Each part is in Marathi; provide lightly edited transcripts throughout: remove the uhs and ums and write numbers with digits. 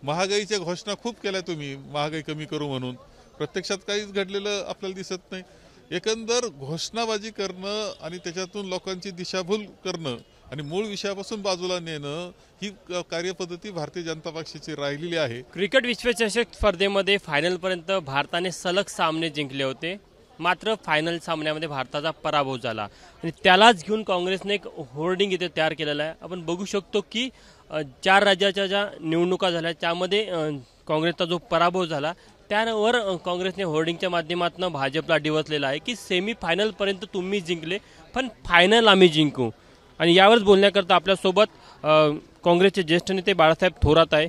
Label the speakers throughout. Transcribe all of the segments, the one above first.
Speaker 1: महागाईच्या घोषणा खूप केल्या तुम्ही, महागाई कमी करू म्हणून. प्रत्यक्षात काहीच घडलेलं आपल्याला दिसत नाही. एकंदर घोषणाबाजी करणं आणि त्याच्यातून लोकांची दिशाभूल करणं आणि मूळ विषयापासून बाजूला नेणं ही कार्यपद्धती भारतीय जनता पक्षाची राहिलेली आहे.
Speaker 2: क्रिकेट विश्वचषक स्पर्धेमध्ये फायनलपर्यंत भारताने सलग सामने जिंकले होते, मात्र फायनल सामन्यामध्ये भारताचा पराभव झाला आणि त्यालाच घेऊन काँग्रेसने एक होर्डिंग इथे तयार केलेला आहे. आपण बघू शकतो की 4 राज्याच्या ज्या निवडणुका झाल्या त्यामध्ये काँग्रेसचा जो पराभव झाला त्यावर काँग्रेसने होर्डिंगच्या माध्यमातून भाजपला डिवचलेला आहे की सेमी फायनलपर्यंत तुम्ही जिंकले पण फायनल आम्ही जिंकू. आणि यावरच बोलण्याकरता आपल्यासोबत काँग्रेसचे ज्येष्ठ नेते बाळासाहेब थोरात आहे.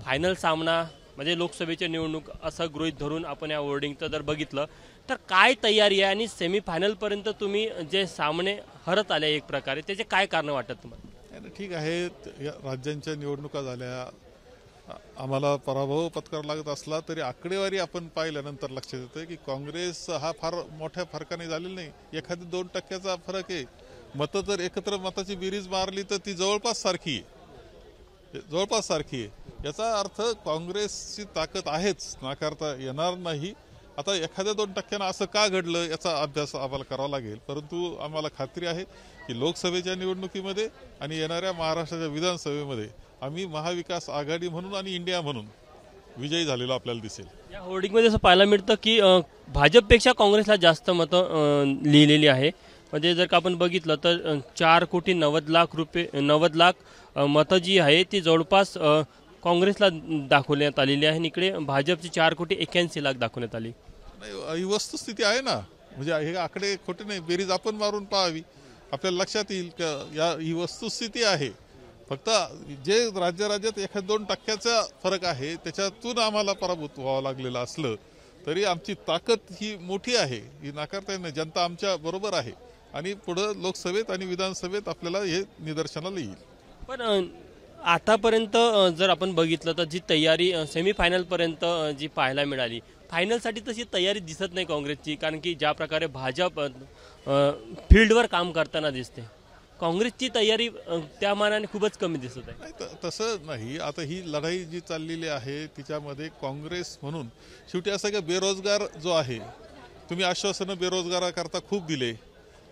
Speaker 2: फायनल सामना म्हणजे लोकसभेची निवडणूक असं गृहीत धरून आपण या होर्डिंगचं जर बघितलं तर काय तयारी आहे आणि सेमीफायनलपर्यंत तुम्ही जे सामने हरत आले एक प्रकारे त्याचे काय कारण वाटत तुम्हाला?
Speaker 1: ठीक आहे, या राज्यांच्या निवडणुका झाल्या, आम्हाला पराभव पत्करावा लागत असला तरी आकडेवारी आपण पाहिल्यानंतर लक्षात येतं की काँग्रेस हा फार मोठ्या फरकाने झालेला नाही. एखादी 2% फरक आहे. मतं जर एकत्र मताची बेरीज मारली तर ती जवळपास सारखी आहे. याचा अर्थ काँग्रेसची ताकद आहेच, नाकारता येणार नाही. आता एखाद्या 2% असं का घडलं याचा अभ्यास आम्हाला करावा लागेल, परंतु आम्हाला खात्री आहे की लोकसभेच्या निवडणुकीमध्ये आणि येणाऱ्या महाराष्ट्राच्या विधानसभेमध्ये आम्ही महाविकास आघाडी म्हणून आणि इंडिया म्हणून विजयी झालेलो आपल्याला दिसेल.
Speaker 2: या होर्डिंगमध्ये असं पाहायला मिळतं की भाजपपेक्षा काँग्रेसला जास्त मतं लिहिलेली आहे. म्हणजे जर का आपण बघितलं तर 4,90,00,000 मतं जी आहे ती जवळपास काँग्रेसला दाखवण्यात आलेली आहे आणि इकडे भाजपची 4,81,00,000 दाखवण्यात आली.
Speaker 1: नाही, ही वस्तुस्थिती आहे ना, म्हणजे हे आकडे खोटे नाही, बेरीज आपण मारून पाहावी, आपल्याला लक्षात येईल की ही वस्तुस्थिती आहे. फक्त जे राज्यात 1-2% फरक आहे त्याच्यातून आम्हाला पराभूत व्हावं लागलेलं असलं तरी आमची ताकद ही मोठी आहे, ही नाकारता येत नाही. जनता आमच्या बरोबर आहे आणि पुढं लोकसभेत आणि विधानसभेत आपल्याला हे निदर्शनाला येईल.
Speaker 2: पण आतापर्यंत जर आपण बघितलं तर जी तयारी सेमीफायनलपर्यंत जी पाहायला मिळाली, फायनलसाठी तशी तयारी दिसत नाही काँग्रेसची, कारण की ज्या प्रकारे भाजप फील्डवर काम करताना दिसते, काँग्रेसची तयारी त्या मानाने खूपच कमी दिसत आहे.
Speaker 1: नाही, तसं नाही. आता ही लढाई जी चाललेली आहे तिच्यामध्ये काँग्रेस म्हणून शेवटी असं की बेरोजगार जो आहे, तुम्ही आश्वासनं बेरोजगाराकरता खूप दिले,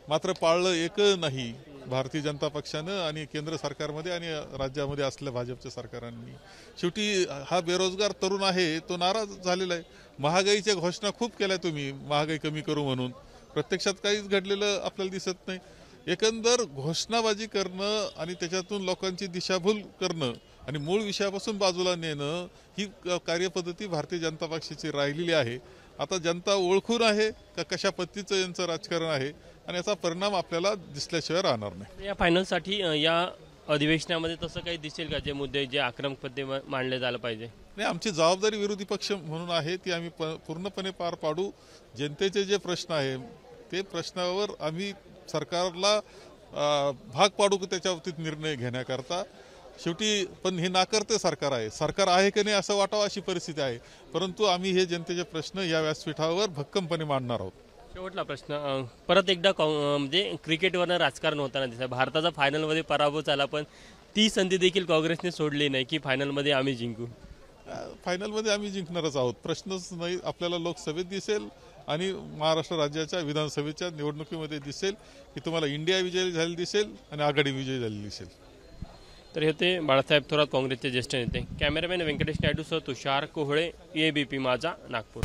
Speaker 1: मात्र पाळलं एक नाही भारतीय जनता पक्षानं आणि केंद्र सरकारमध्ये आणि राज्यामध्ये असलेल्या भाजपच्या सरकारांनी. शेवटी हा बेरोजगार तरुण आहे तो नाराज झालेला आहे. महागाईच्या घोषणा खूप केल्या तुम्ही, महागाई कमी करू म्हणून. प्रत्यक्षात काहीच घडलेलं आपल्याला दिसत नाही. एकंदर घोषणाबाजी करणं आणि त्याच्यातून लोकांची दिशाभूल करणं आणि मूळ विषयापासून बाजूला नेणं ही कार्यपद्धती भारतीय जनता पक्षाची राहिलेली आहे. आता जनता ओळखून आहे का कशा पद्धतीचं यांचं राजकारण आहे आणि याचा परिणाम आपल्याला दिसल्याशिवाय राहणार नाही.
Speaker 2: या फायनलसाठी या अधिवेशनामध्ये तसं काही दिसेल का, जे मुद्दे जे आक्रमकपणे मांडले जायला पाहिजे?
Speaker 1: नाही, आमची जबाबदारी विरोधी पक्ष म्हणून आहे ती आम्ही पूर्णपणे पार पाडू. जनतेचे जे प्रश्न आहे ते प्रश्नावर आम्ही सरकारला भाग पाडू त्याच्या बाबतीत निर्णय घेण्याकरता. शेवटी पण हे नाकारते सरकार आहे की नाही असं वाटावं अशी परिस्थिती आहे, परंतु आम्ही हे जनतेचे प्रश्न या व्यासपीठावर भक्कमपणे मांडणार आहोत.
Speaker 2: शेवटला प्रश्न, परत एकदा म्हणजे क्रिकेटवरनं राजकारण होताना दिसतं. भारताचा फायनलमध्ये पराभव झाला पण ती संधी देखील काँग्रेसने सोडली नाही की फायनलमध्ये आम्ही जिंकू.
Speaker 1: फायनलमध्ये आम्ही जिंकणारच आहोत, प्रश्नच नाही. आपल्याला लोकसभेत दिसेल आणि महाराष्ट्र राज्याच्या विधानसभेच्या निवडणुकीमध्ये दिसेल की तुम्हाला इंडिया विजयी झालेली दिसेल आणि आघाडी विजयी झालेली दिसेल.
Speaker 2: तर हे होते बाळासाहेब थोरात, काँग्रेसचे ज्येष्ठ नेते. कॅमेरामॅन व्यंकटेश नायडूसह तुषार कोहळे, ABP माझा, नागपूर.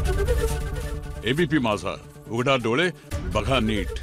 Speaker 3: ABP माझा, उघडा डोळे बघा नीट.